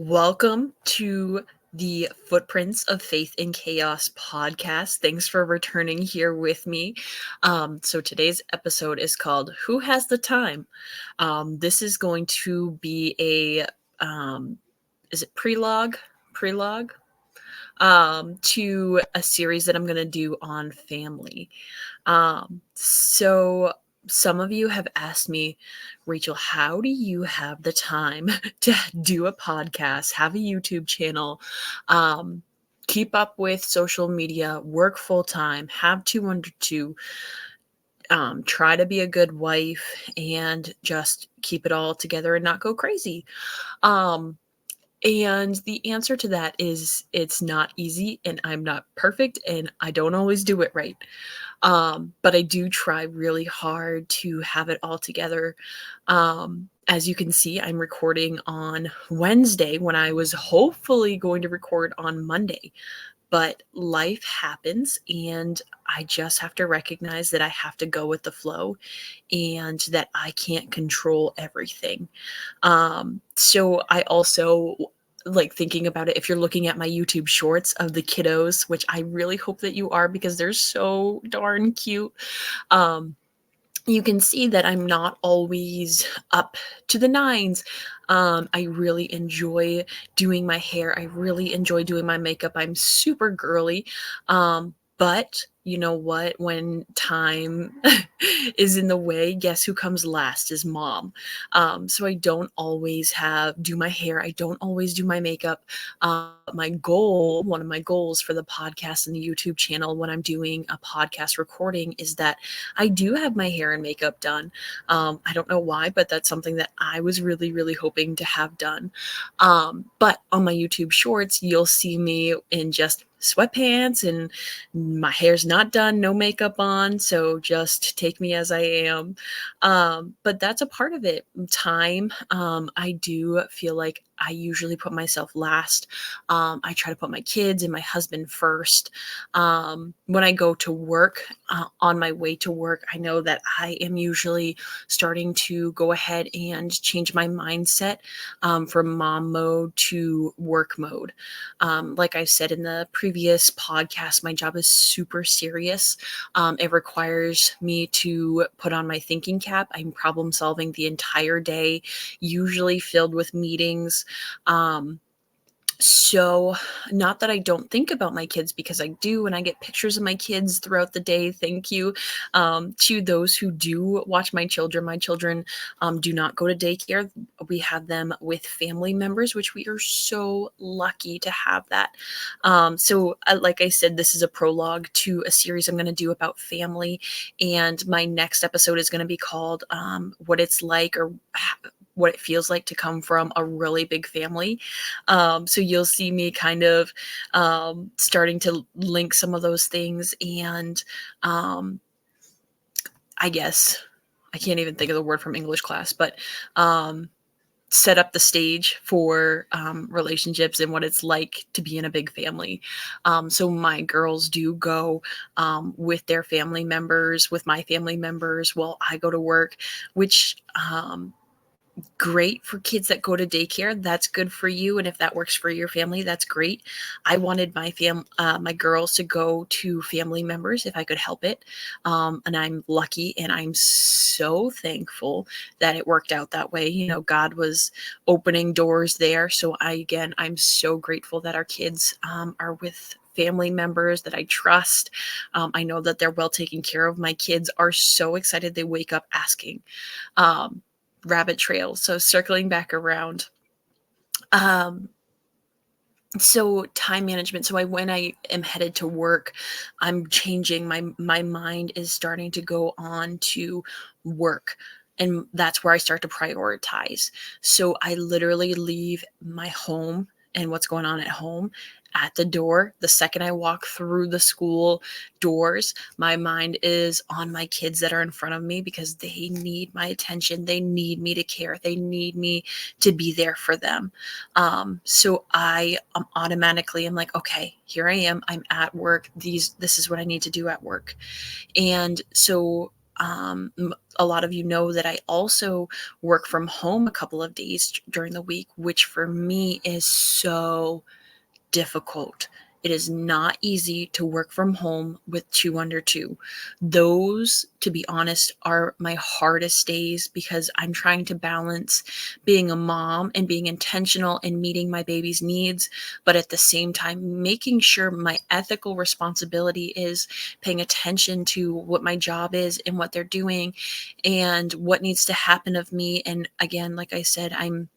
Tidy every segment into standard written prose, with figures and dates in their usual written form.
Welcome to the Footprints of Faith in Chaos podcast. Thanks for returning here with me. So today's episode is called Who Has the Time? This is going to be is it prelogue? Prelogue? To a series that I'm going to do on family. So some of you have asked me, Rachel, how do you have the time to do a podcast, have a YouTube channel, keep up with social media, work full time, have two under two, try to be a good wife, and just keep it all together and not go crazy? Um, and the answer to that is it's not easy, and I'm not perfect, and I don't always do it right. But I do try really hard to have it all together. As you can see, I'm recording on Wednesday when I was hopefully going to record on Monday. But life happens, and I just have to recognize that I have to go with the flow and that I can't control everything. So I also like thinking about it. If you're looking at my YouTube shorts of the kiddos, which I really hope that you are because they're so darn cute, um, you can see that I'm not always up to the nines. I really enjoy doing my hair. I really enjoy doing my makeup. I'm super girly. But you know what? When time is in the way, guess who comes last is mom. So I don't always do my hair. I don't always do my makeup. One of my goals for the podcast and the YouTube channel when I'm doing a podcast recording is that I do have my hair and makeup done. I don't know why, but that's something that I was really, really hoping to have done. But on my YouTube shorts, you'll see me in just sweatpants and my hair's not done, no makeup on. So just take me as I am. But that's a part of it. Time. I do feel like I usually put myself last. I try to put my kids and my husband first. When I go to work, on my way to work, I know that I am usually starting to go ahead and change my mindset from mom mode to work mode. Like I said in the previous podcast, my job is super serious. It requires me to put on my thinking cap. I'm problem solving the entire day, usually filled with meetings. So, not that I don't think about my kids, because I do, and I get pictures of my kids throughout the day. Thank you to those who do watch my children. My children do not go to daycare. We have them with family members, which we are so lucky to have that. Like I said, this is a prologue to a series I'm going to do about family. And my next episode is going to be called What It's Like, or what it feels like to come from a really big family. So you'll see me kind of starting to link some of those things. And I guess I can't even think of the word from English class, but set up the stage for relationships and what it's like to be in a big family. So my girls do go with their family members, with my family members, while I go to work, which great for kids that go to daycare. That's good for you, and if that works for your family, that's great. I wanted my girls to go to family members if I could help it, and I'm lucky, and I'm so thankful that it worked out that way. You know, God was opening doors there. So I'm so grateful that our kids are with family members that I trust. I know that they're well taken care of. My kids are so excited. They wake up asking. Rabbit trail. So circling back around. So time management. So when I am headed to work, I'm changing my mind is starting to go on to work. And that's where I start to prioritize. So I literally leave my home and what's going on at home at the door. The second I walk through the school doors, my mind is on my kids that are in front of me because they need my attention. They need me to care. They need me to be there for them. So I automatically am like, okay, here I am. I'm at work. This is what I need to do at work. And so A lot of you know that I also work from home a couple of days during the week, which for me is so difficult. It is not easy to work from home with two under two. Those, to be honest, are my hardest days because I'm trying to balance being a mom and being intentional and meeting my baby's needs, but at the same time, making sure my ethical responsibility is paying attention to what my job is and what they're doing and what needs to happen of me. And again, like I said, I'm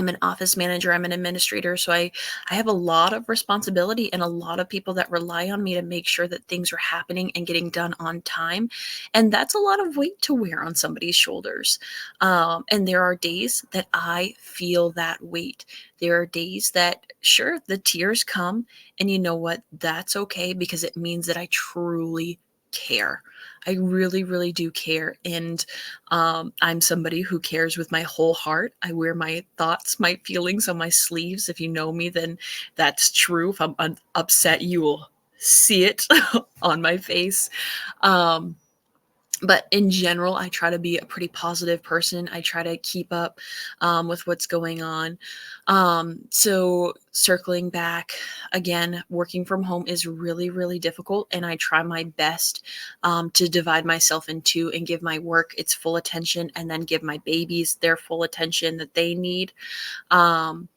an office manager, I'm an administrator, so I have a lot of responsibility and a lot of people that rely on me to make sure that things are happening and getting done on time, and that's a lot of weight to wear on somebody's shoulders. And there are days that I feel that weight. There are days that, sure, the tears come, and you know what? That's okay because it means that I truly care. I really, really do care, and I'm somebody who cares with my whole heart. I wear my thoughts, my feelings on my sleeves. If you know me, then that's true. If I'm upset, you will see it on my face. Um, but in general, I try to be a pretty positive person. I try to keep up with what's going on. So, circling back again, working from home is really, really difficult. And I try my best to divide myself in two and give my work its full attention and then give my babies their full attention that they need. Um,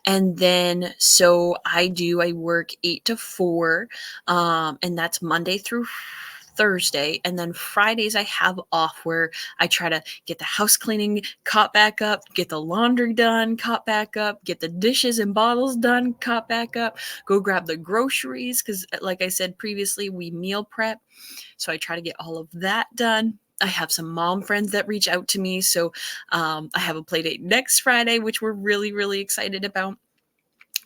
and then, so I work 8 to 4, and that's Monday through Thursday. And then Fridays I have off where I try to get the house cleaning caught back up, get the laundry done, caught back up, get the dishes and bottles done, caught back up, go grab the groceries. Cause like I said previously, we meal prep. So I try to get all of that done. I have some mom friends that reach out to me. So I have a play date next Friday, which we're really, really excited about.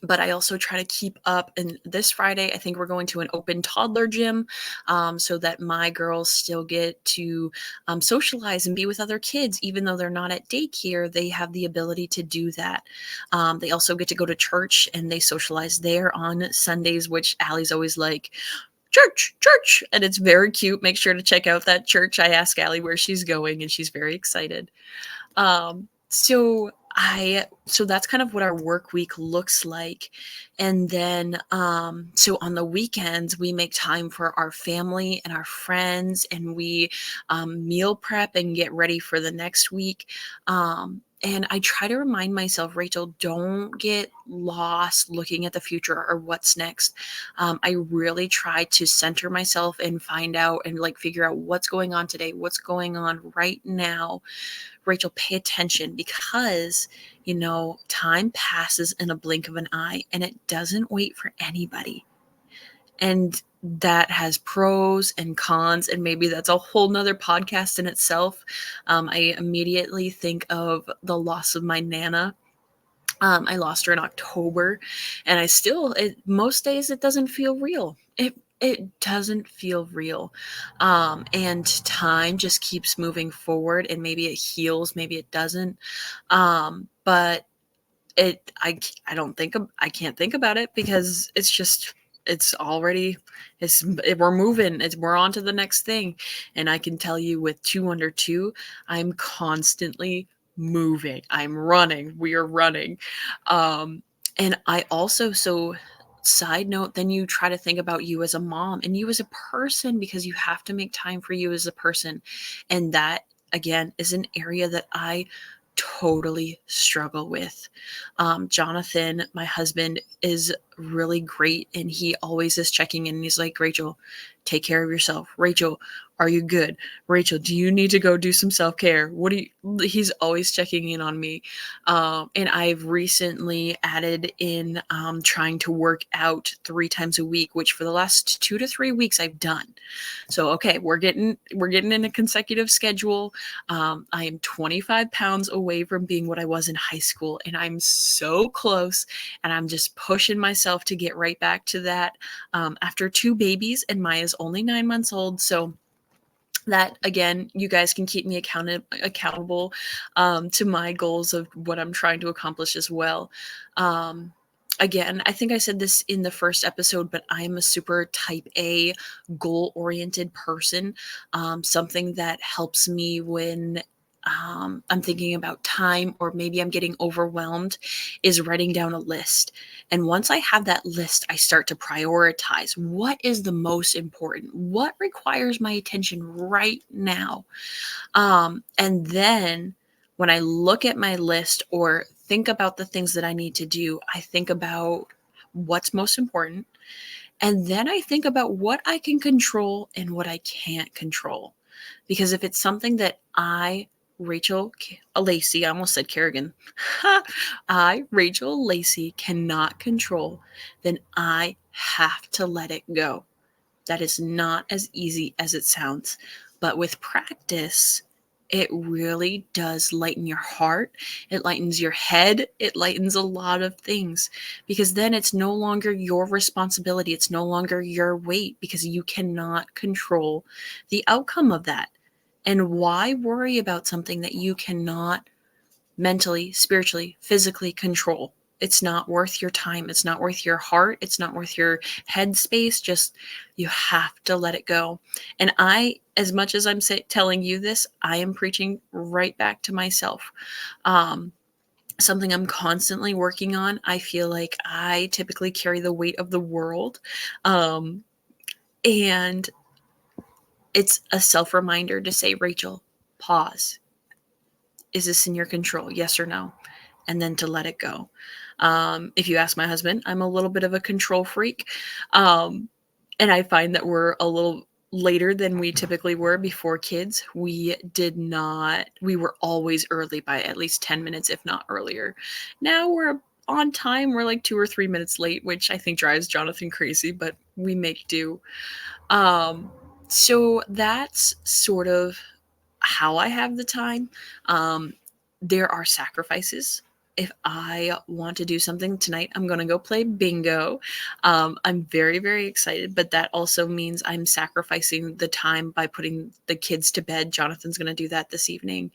But I also try to keep up. And this Friday, I think we're going to an open toddler gym so that my girls still get to socialize and be with other kids. Even though they're not at daycare, they have the ability to do that. They also get to go to church and they socialize there on Sundays, which Allie's always like, church, church. And it's very cute. Make sure to check out that church. I ask Allie where she's going and she's very excited. So that's kind of what our work week looks like. And then so on the weekends we make time for our family and our friends, and we meal prep and get ready for the next week. And I try to remind myself, Rachel, don't get lost looking at the future or what's next. I really try to center myself and find out and like figure out what's going on today, what's going on right now. Rachel, pay attention because, time passes in a blink of an eye and it doesn't wait for anybody. And that has pros and cons, and maybe that's a whole nother podcast in itself. I immediately think of the loss of my Nana. I lost her in October, and most days it doesn't feel real. It doesn't feel real. And time just keeps moving forward, and maybe it heals, maybe it doesn't. But I don't think I can't think about it because it's already we're moving, we're on to the next thing. And I can tell you with two under two, I'm constantly moving, I'm running, we are running. And I also, so side note, then you try to think about you as a mom and you as a person, because you have to make time for you as a person. And that again is an area that I totally struggle with. Jonathan, my husband, is really great, and he always is checking in. And he's like, Rachel, take care of yourself. Rachel, are you good? Rachel, do you need to go do some self-care? He's always checking in on me. And I've recently added in trying to work out 3 times a week, which for the last 2 to 3 weeks I've done. So, okay, we're getting in a consecutive schedule. I am 25 pounds away from being what I was in high school, and I'm so close, and I'm just pushing myself to get right back to that after 2 babies, and Maya's only 9 months old. So that again, you guys can keep me accountable to my goals of what I'm trying to accomplish as well. again, I think I said this in the first episode, but I'm a super type A, goal oriented person. Something that helps me when I'm thinking about time or maybe I'm getting overwhelmed is writing down a list. And once I have that list, I start to prioritize what is the most important, what requires my attention right now. And then when I look at my list or think about the things that I need to do, I think about what's most important. And then I think about what I can control and what I can't control. Because if it's something that Rachel Lacey, I almost said Kerrigan, Rachel Lacey, cannot control, then I have to let it go. That is not as easy as it sounds. But with practice, it really does lighten your heart. It lightens your head. It lightens a lot of things because then it's no longer your responsibility. It's no longer your weight because you cannot control the outcome of that. And why worry about something that you cannot mentally, spiritually, physically control? It's not worth your time. It's not worth your heart. It's not worth your headspace. Just you have to let it go. And as much as I'm telling you this, I am preaching right back to myself. Something I'm constantly working on. I feel like I typically carry the weight of the world. And it's a self reminder to say, Rachel, pause. Is this in your control? Yes or no? And then to let it go. If you ask my husband, I'm a little bit of a control freak. And I find that we're a little later than we typically were before kids. We were always early by at least 10 minutes, if not earlier. Now we're on time. We're like 2 or 3 minutes late, which I think drives Jonathan crazy, but we make do. So that's sort of how I have the time. There are sacrifices. If I want to do something tonight, I'm going to go play bingo. I'm very, very excited, but that also means I'm sacrificing the time by putting the kids to bed. Jonathan's going to do that this evening.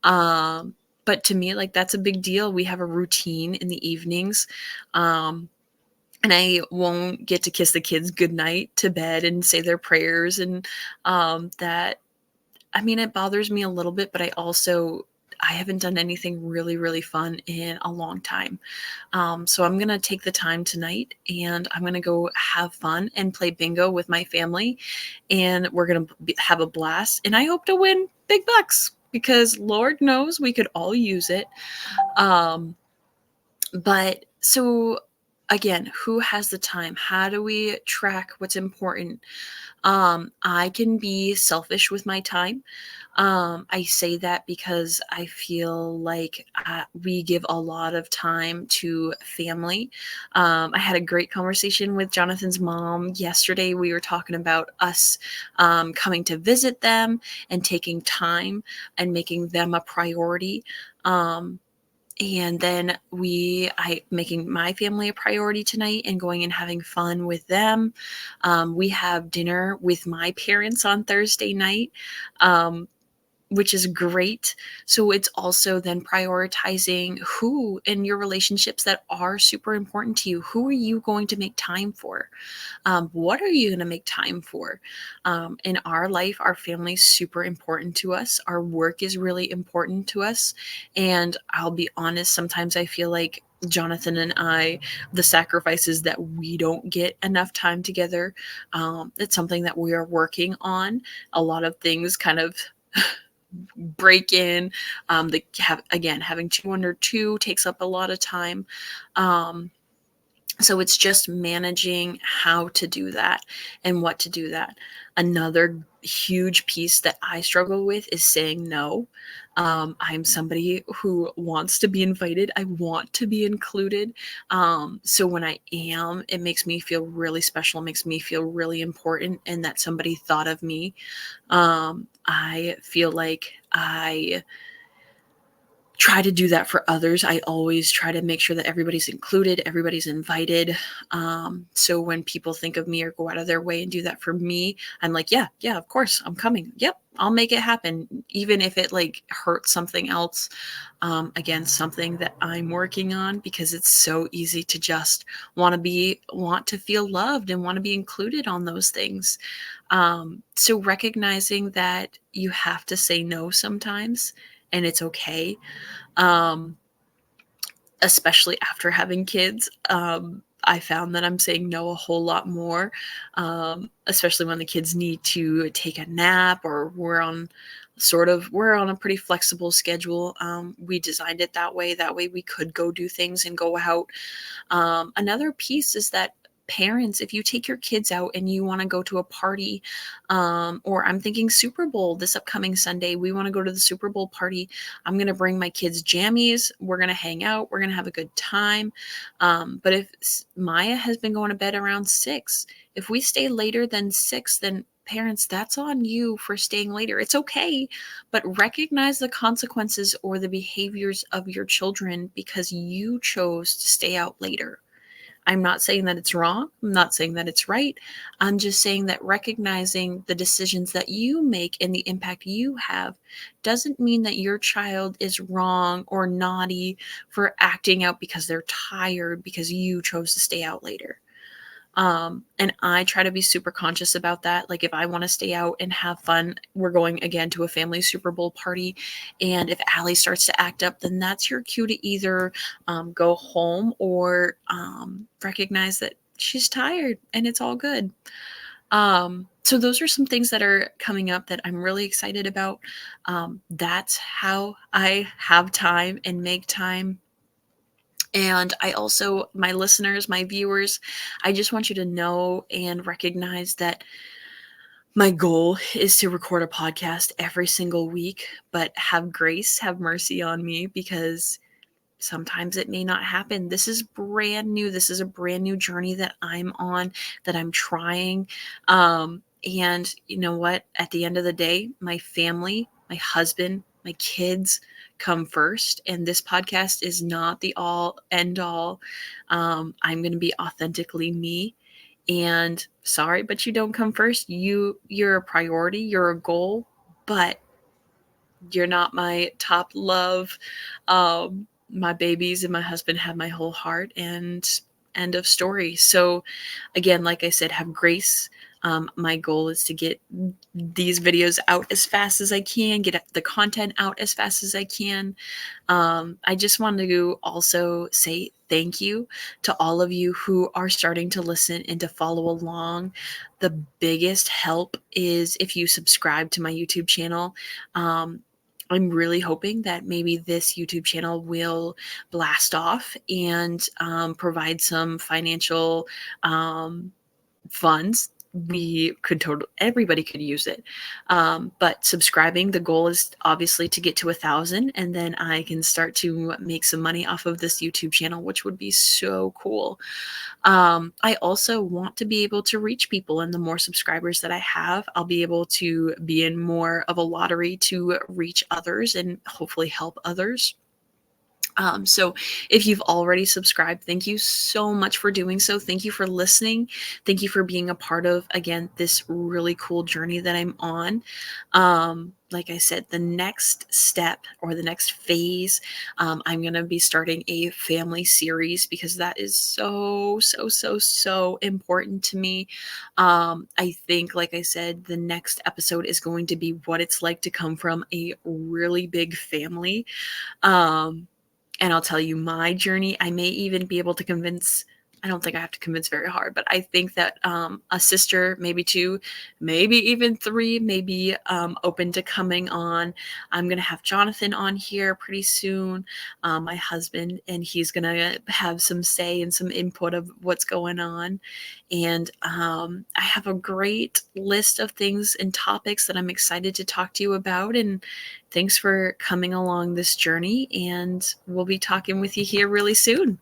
But to me, like, that's a big deal. We have a routine in the evenings. And I won't get to kiss the kids goodnight to bed and say their prayers. And that, I mean, it bothers me a little bit, but I haven't done anything really, really fun in a long time. So I'm going to take the time tonight and I'm going to go have fun and play bingo with my family. And we're going to have a blast. And I hope to win big bucks because Lord knows we could all use it. But so again, who has the time? How do we track what's important? I can be selfish with my time. I say that because I feel like we give a lot of time to family. I had a great conversation with Jonathan's mom yesterday. We were talking about us coming to visit them and taking time and making them a priority. And then I making my family a priority tonight and going and having fun with them. We have dinner with my parents on Thursday night. Which is great. So it's also then prioritizing who in your relationships that are super important to you. Who are you going to make time for? What are you going to make time for? In our life, our family is super important to us. Our work is really important to us. And I'll be honest, sometimes I feel like Jonathan and I, the sacrifices that we don't get enough time together, it's something that we are working on. A lot of things kind of break in. Having two under two takes up a lot of time. So it's just managing how to do that and what to do that. Another huge piece that I struggle with is saying no. I'm somebody who wants to be invited. I want to be included. So when I am, it makes me feel really special. It makes me feel really important and that somebody thought of me. I feel like try to do that for others. I always try to make sure that everybody's included, everybody's invited. So when people think of me or go out of their way and do that for me, I'm like, yeah, of course, I'm coming. Yep, I'll make it happen, even if it like hurts something else. Again, something that I'm working on, because it's so easy to just want to feel loved and want to be included on those things. So recognizing that you have to say no sometimes, and it's okay, um, especially after having kids. I found that I'm saying no a whole lot more, especially when the kids need to take a nap, or we're on a pretty flexible schedule. We designed it that way. That way we could go do things and go out. Another piece is that parents, if you take your kids out and you want to go to a party, or I'm thinking Super Bowl this upcoming Sunday, we want to go to the Super Bowl party. I'm going to bring my kids jammies. We're going to hang out. We're going to have a good time. But if Maya has been going to bed around 6, if we stay later than 6, then parents, that's on you for staying later. It's okay, but recognize the consequences or the behaviors of your children because you chose to stay out later. I'm not saying that it's wrong. I'm not saying that it's right. I'm just saying that recognizing the decisions that you make and the impact you have doesn't mean that your child is wrong or naughty for acting out because they're tired because you chose to stay out later. And I try to be super conscious about that. Like, if I want to stay out and have fun, we're going again to a family Super Bowl party. And if Allie starts to act up, then that's your cue to either go home or recognize that she's tired and it's all good. So those are some things that are coming up that I'm really excited about. That's how I have time and make time. And I also, my listeners, my viewers, I just want you to know and recognize that my goal is to record a podcast every single week, but have grace, have mercy on me, because sometimes it may not happen. This is brand new. This is a brand new journey that I'm on, that I'm trying. And you know what? At the end of the day, my family, my husband, my kids come first. And this podcast is not the all end all. I'm going to be authentically me. And sorry, but you don't come first. You're a priority. You're a goal, but you're not my top love. My babies and my husband have my whole heart, and end of story. So again, like I said, have grace. My goal is to get these videos out as fast as I can, get the content out as fast as I can. I just wanted to also say thank you to all of you who are starting to listen and to follow along. The biggest help is if you subscribe to my YouTube channel. I'm really hoping that maybe this YouTube channel will blast off and provide some financial funds. Everybody could use it. But subscribing, the goal is obviously to get to 1,000, and then I can start to make some money off of this YouTube channel, which would be so cool. I also want to be able to reach people, and the more subscribers that I have, I'll be able to be in more of a lottery to reach others and hopefully help others. So if you've already subscribed, thank you so much for doing so. Thank you for listening. Thank you for being a part of, again, this really cool journey that I'm on. Like I said, the next step or the next phase, I'm going to be starting a family series because that is so, so, so, so important to me. I think, like I said, the next episode is going to be what it's like to come from a really big family. And I'll tell you my journey. I may even be able to convince, I don't think I have to convince very hard, but I think that a sister, maybe 2, maybe even 3, may be open to coming on. I'm going to have Jonathan on here pretty soon, my husband, and he's going to have some say and some input of what's going on. And I have a great list of things and topics that I'm excited to talk to you about. And thanks for coming along this journey. And we'll be talking with you here really soon.